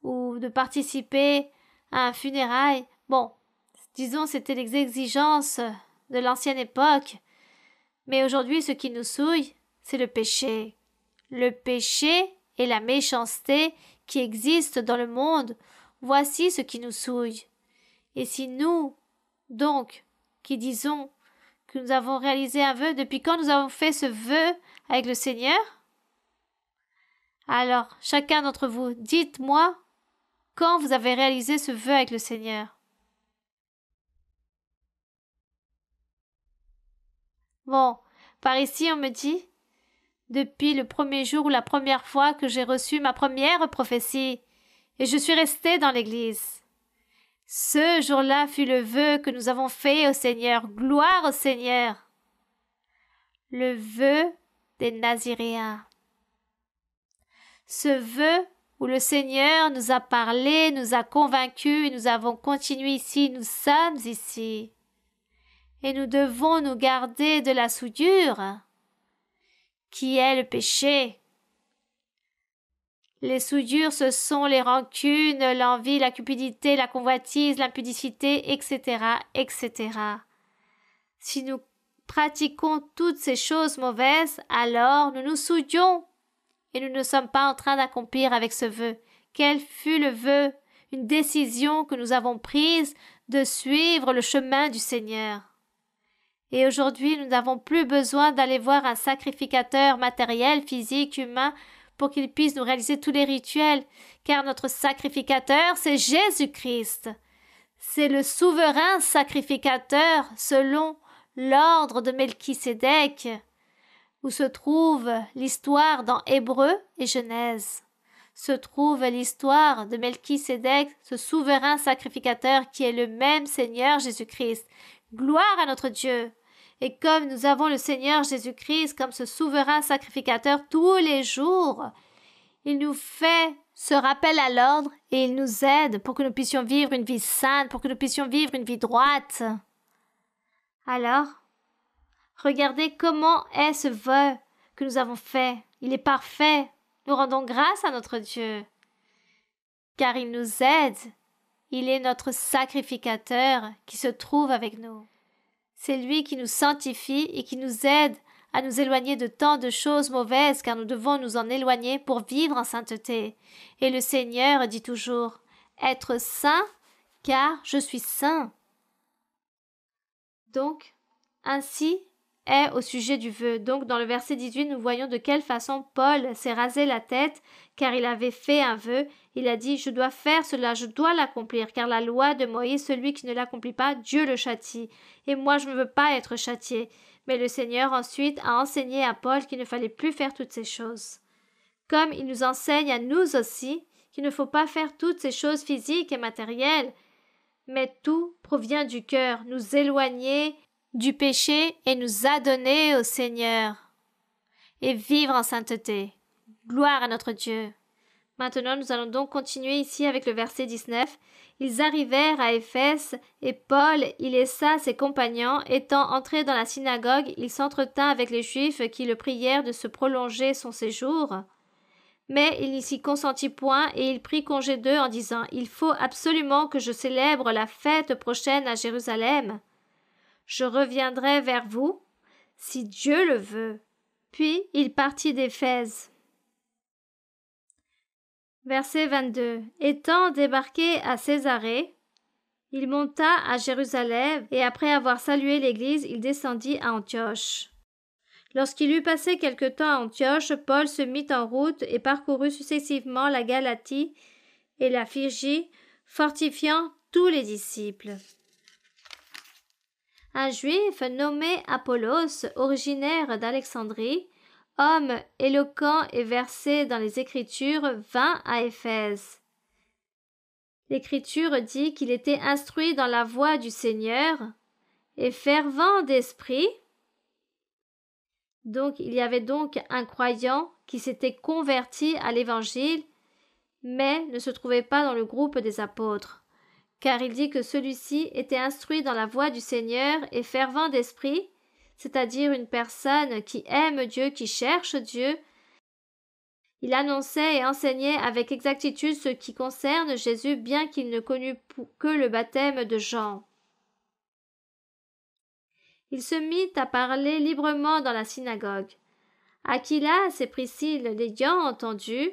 S1: ou de participer à un funérail. Bon, disons, c'était les exigences de l'ancienne époque. Mais aujourd'hui, ce qui nous souille, c'est le péché. Le péché et la méchanceté qui existent dans le monde, voici ce qui nous souille. Et si nous, donc, qui disons que nous avons réalisé un vœu, depuis quand nous avons fait ce vœu avec le Seigneur? Alors, chacun d'entre vous, dites-moi quand vous avez réalisé ce vœu avec le Seigneur. Bon, Par ici, on me dit, depuis le premier jour ou la première fois que j'ai reçu ma première prophétie, et je suis restée dans l'Église. Ce jour-là fut le vœu que nous avons fait au Seigneur. Gloire au Seigneur. Le vœu des Naziréens. Ce vœu où le Seigneur nous a parlé, nous a convaincus, et nous avons continué ici, nous sommes ici. Et nous devons nous garder de la souillure, qui est le péché. Les souillures, ce sont les rancunes, l'envie, la cupidité, la convoitise, l'impudicité, etc., etc. Si nous pratiquons toutes ces choses mauvaises, alors nous nous souillons et nous ne sommes pas en train d'accomplir avec ce vœu. Quel fut le vœu? Une décision que nous avons prise de suivre le chemin du Seigneur. Et aujourd'hui, nous n'avons plus besoin d'aller voir un sacrificateur matériel, physique, humain, pour qu'il puisse nous réaliser tous les rituels, car notre sacrificateur, c'est Jésus-Christ. C'est le souverain sacrificateur selon l'ordre de Melchisédek, où se trouve l'histoire dans Hébreux et Genèse. Se trouve l'histoire de Melchisédek, ce souverain sacrificateur qui est le même Seigneur Jésus-Christ. Gloire à notre Dieu! Et comme nous avons le Seigneur Jésus-Christ comme ce souverain sacrificateur tous les jours, il nous fait ce rappel à l'ordre et il nous aide pour que nous puissions vivre une vie sainte, pour que nous puissions vivre une vie droite. Alors, regardez comment est ce vœu que nous avons fait. Il est parfait. Nous rendons grâce à notre Dieu, car il nous aide. Il est notre sacrificateur qui se trouve avec nous. C'est lui qui nous sanctifie et qui nous aide à nous éloigner de tant de choses mauvaises, car nous devons nous en éloigner pour vivre en sainteté. Et le Seigneur dit toujours, « Être saint, car je suis saint. » Donc, ainsi est au sujet du vœu. Donc, dans le verset 18, nous voyons de quelle façon Paul s'est rasé la tête, car il avait fait un vœu. Il a dit, « Je dois faire cela, je dois l'accomplir, car la loi de Moïse, celui qui ne l'accomplit pas, Dieu le châtie. Et moi, je ne veux pas être châtié. » Mais le Seigneur ensuite a enseigné à Paul qu'il ne fallait plus faire toutes ces choses. Comme il nous enseigne à nous aussi qu'il ne faut pas faire toutes ces choses physiques et matérielles, mais tout provient du cœur, nous éloigner du péché et nous adonner au Seigneur et vivre en sainteté. Gloire à notre Dieu. Maintenant, nous allons donc continuer ici avec le verset 19. Ils arrivèrent à Éphèse, et Paul y laissa ses compagnons. Étant entré dans la synagogue, il s'entretint avec les Juifs qui le prièrent de se prolonger son séjour. Mais il n'y s'y consentit point, et il prit congé d'eux en disant, « Il faut absolument que je célèbre la fête prochaine à Jérusalem. Je reviendrai vers vous, si Dieu le veut. » Puis il partit d'Éphèse. Verset 22. Étant débarqué à Césarée, il monta à Jérusalem et après avoir salué l'Église, il descendit à Antioche. Lorsqu'il eut passé quelque temps à Antioche, Paul se mit en route et parcourut successivement la Galatie et la Phrygie, fortifiant tous les disciples. Un Juif nommé Apollos, originaire d'Alexandrie, homme éloquent et versé dans les Écritures, vint à Éphèse. L'Écriture dit qu'il était instruit dans la voie du Seigneur et fervent d'esprit. Donc, il y avait donc un croyant qui s'était converti à l'Évangile, mais ne se trouvait pas dans le groupe des apôtres, car il dit que celui-ci était instruit dans la voie du Seigneur et fervent d'esprit, c'est-à-dire une personne qui aime Dieu, qui cherche Dieu. Il annonçait et enseignait avec exactitude ce qui concerne Jésus, bien qu'il ne connût que le baptême de Jean. Il se mit à parler librement dans la synagogue. Aquilas et Priscille, l'ayant entendu,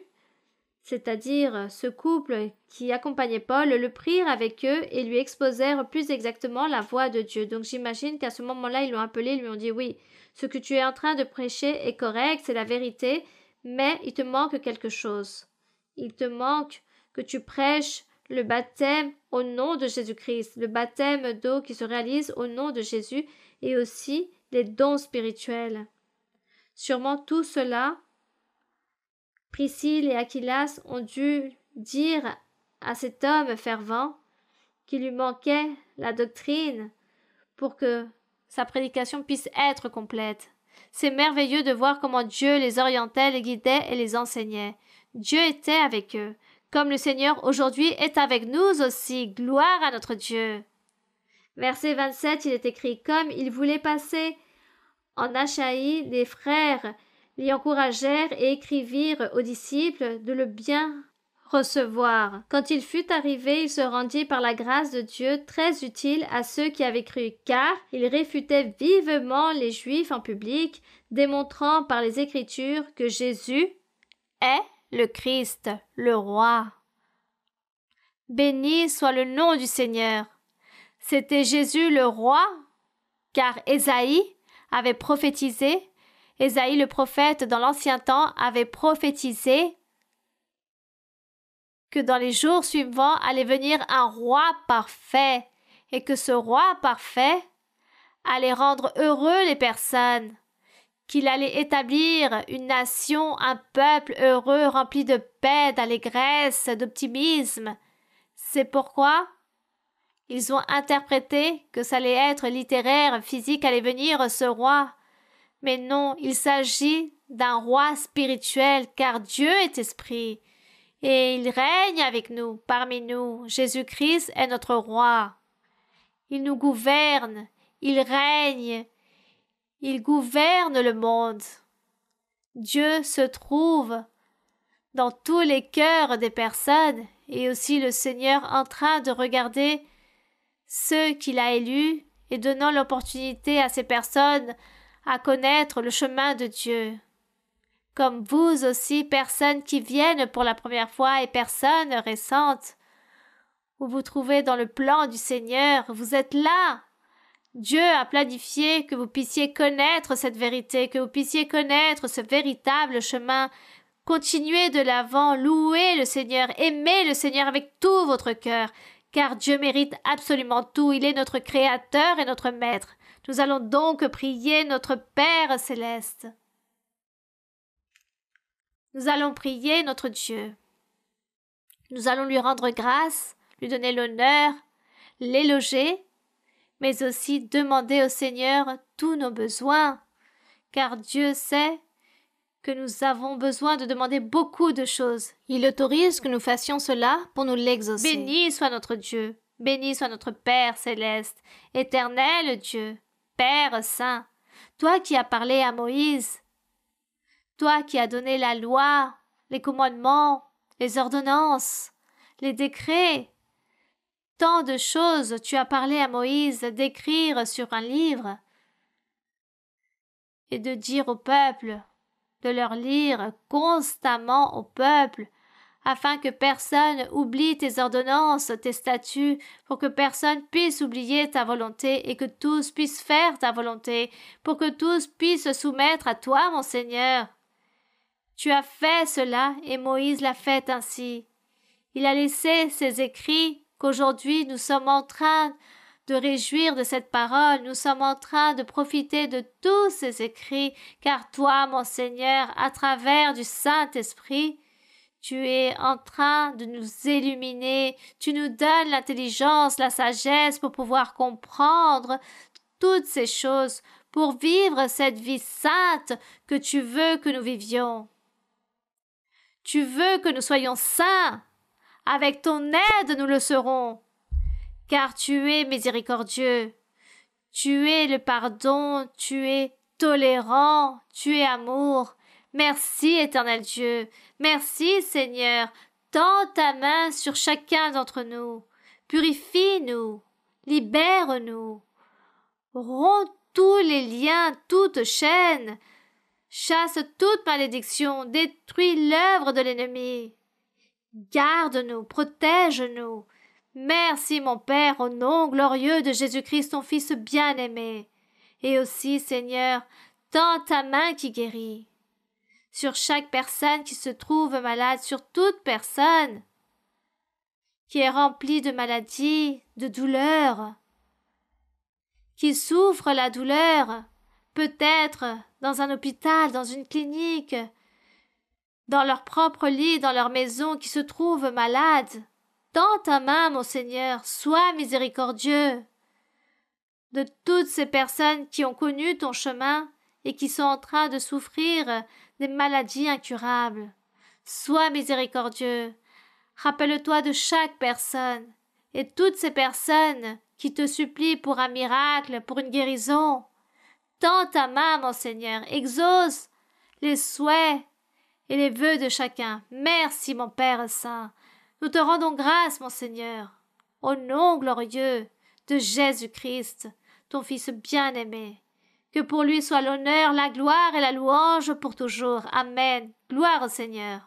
S1: c'est-à-dire ce couple qui accompagnait Paul, le prirent avec eux et lui exposèrent plus exactement la voie de Dieu. Donc j'imagine qu'à ce moment-là, ils l'ont appelé, ils lui ont dit « Oui, ce que tu es en train de prêcher est correct, c'est la vérité, mais il te manque quelque chose. Il te manque que tu prêches le baptême au nom de Jésus-Christ, le baptême d'eau qui se réalise au nom de Jésus et aussi les dons spirituels. Sûrement tout cela, Priscille et Aquilas ont dû dire à cet homme fervent qu'il lui manquait la doctrine pour que sa prédication puisse être complète. C'est merveilleux de voir comment Dieu les orientait, les guidait et les enseignait. Dieu était avec eux, comme le Seigneur aujourd'hui est avec nous aussi. Gloire à notre Dieu. Verset 27, il est écrit: comme il voulait passer en Achaïe, les frères l'y encouragèrent et écrivirent aux disciples de le bien recevoir. Quand il fut arrivé, il se rendit par la grâce de Dieu très utile à ceux qui avaient cru, car il réfutait vivement les Juifs en public, démontrant par les Écritures que Jésus est le Christ, le Roi. Béni soit le nom du Seigneur. C'était Jésus le Roi, car Ésaïe avait prophétisé, Ésaïe le prophète dans l'Ancien Temps avait prophétisé que dans les jours suivants allait venir un roi parfait et que ce roi parfait allait rendre heureux les personnes, qu'il allait établir une nation, un peuple heureux, rempli de paix, d'allégresse, d'optimisme. C'est pourquoi ils ont interprété que ça allait être littéraire, physique, allait venir ce roi. Mais non, il s'agit d'un roi spirituel, car Dieu est esprit. Et il règne avec nous, parmi nous. Jésus-Christ est notre roi. Il nous gouverne, il règne, il gouverne le monde. Dieu se trouve dans tous les cœurs des personnes et aussi le Seigneur en train de regarder ceux qu'il a élus et donnant l'opportunité à ces personnes à connaître le chemin de Dieu. Comme vous aussi, personnes qui viennent pour la première fois et personnes récentes. Vous vous trouvez dans le plan du Seigneur, vous êtes là. Dieu a planifié que vous puissiez connaître cette vérité, que vous puissiez connaître ce véritable chemin. Continuez de l'avant, louez le Seigneur, aimez le Seigneur avec tout votre cœur, car Dieu mérite absolument tout, il est notre Créateur et notre Maître. Nous allons donc prier notre Père céleste. Nous allons prier notre Dieu. Nous allons lui rendre grâce, lui donner l'honneur, l'éloger, mais aussi demander au Seigneur tous nos besoins, car Dieu sait que nous avons besoin de demander beaucoup de choses. Il autorise que nous fassions cela pour nous l'exaucer. Béni soit notre Dieu, béni soit notre Père céleste, éternel Dieu, Père saint, toi qui as parlé à Moïse, toi qui as donné la loi, les commandements, les ordonnances, les décrets, tant de choses tu as parlé à Moïse d'écrire sur un livre et de dire au peuple, de leur lire constamment au peuple, afin que personne oublie tes ordonnances, tes statuts, pour que personne puisse oublier ta volonté et que tous puissent faire ta volonté, pour que tous puissent se soumettre à toi, mon Seigneur. Tu as fait cela et Moïse l'a fait ainsi. Il a laissé ses écrits qu'aujourd'hui nous sommes en train de réjouir de cette parole, nous sommes en train de profiter de tous ces écrits, car toi, mon Seigneur, à travers du Saint-Esprit, tu es en train de nous illuminer, tu nous donnes l'intelligence, la sagesse pour pouvoir comprendre toutes ces choses, pour vivre cette vie sainte que tu veux que nous vivions. Tu veux que nous soyons saints. Avec ton aide, nous le serons. Car tu es miséricordieux. Tu es le pardon. Tu es tolérant. Tu es amour. Merci, éternel Dieu. Merci, Seigneur. Tends ta main sur chacun d'entre nous. Purifie-nous. Libère-nous. Romps tous les liens, toutes chaînes. Chasse toute malédiction, détruis l'œuvre de l'ennemi. Garde-nous, protège-nous. Merci, mon Père, au nom glorieux de Jésus-Christ, ton Fils bien-aimé. Et aussi, Seigneur, tends ta main qui guérit. Sur chaque personne qui se trouve malade, sur toute personne qui est remplie de maladies, de douleurs, qui souffre la douleur, peut-être dans un hôpital, dans une clinique, dans leur propre lit, dans leur maison, qui se trouvent malades. Tends ta main, mon Seigneur, sois miséricordieux de toutes ces personnes qui ont connu ton chemin et qui sont en train de souffrir des maladies incurables. Sois miséricordieux. Rappelle-toi de chaque personne et toutes ces personnes qui te supplient pour un miracle, pour une guérison. Tends ta main, mon Seigneur, exauce les souhaits et les vœux de chacun. Merci, mon Père Saint. Nous te rendons grâce, mon Seigneur, au nom glorieux de Jésus-Christ, ton Fils bien-aimé. Que pour lui soit l'honneur, la gloire et la louange pour toujours. Amen. Gloire au Seigneur.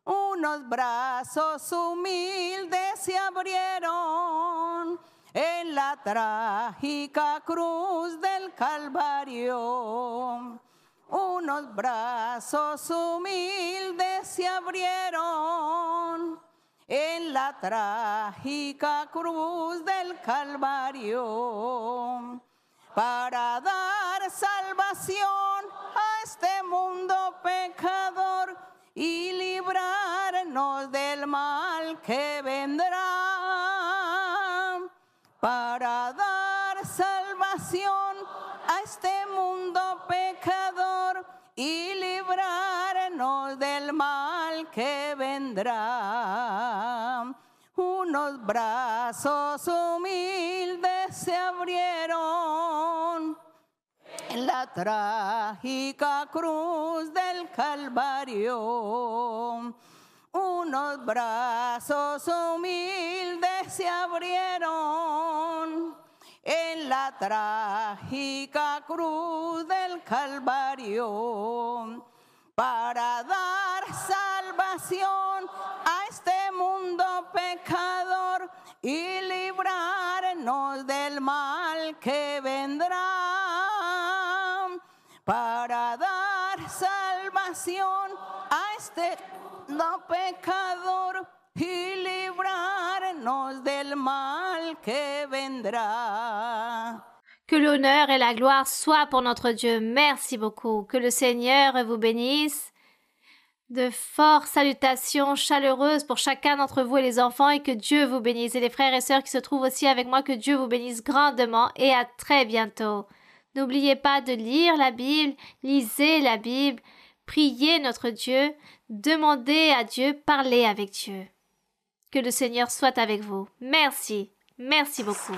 S2: Unos brazos humildes se abrieron en la trágica cruz del Calvario. Unos brazos humildes se abrieron en la trágica cruz del Calvario para dar salvación a este mundo pecador y librarnos del mal que vendrá, para dar salvación a este mundo pecador y librarnos del mal que vendrá. Unos brazos humildes se abrieron en la trágica cruz del Calvario. Unos brazos humildes se abrieron en la trágica cruz del Calvario para dar salvación a este mundo pecador y librarnos del mal que vendrá, para dar salvación a este mundo pecador y librarnos del mal que vendrá.
S1: Que l'honneur et la gloire soient pour notre Dieu. Merci beaucoup. Que le Seigneur vous bénisse. De fortes salutations chaleureuses pour chacun d'entre vous et les enfants, et que Dieu vous bénisse. Et les frères et sœurs qui se trouvent aussi avec moi, que Dieu vous bénisse grandement et à très bientôt. N'oubliez pas de lire la Bible, lisez la Bible, priez notre Dieu, demandez à Dieu, parlez avec Dieu. Que le Seigneur soit avec vous. Merci. Merci beaucoup.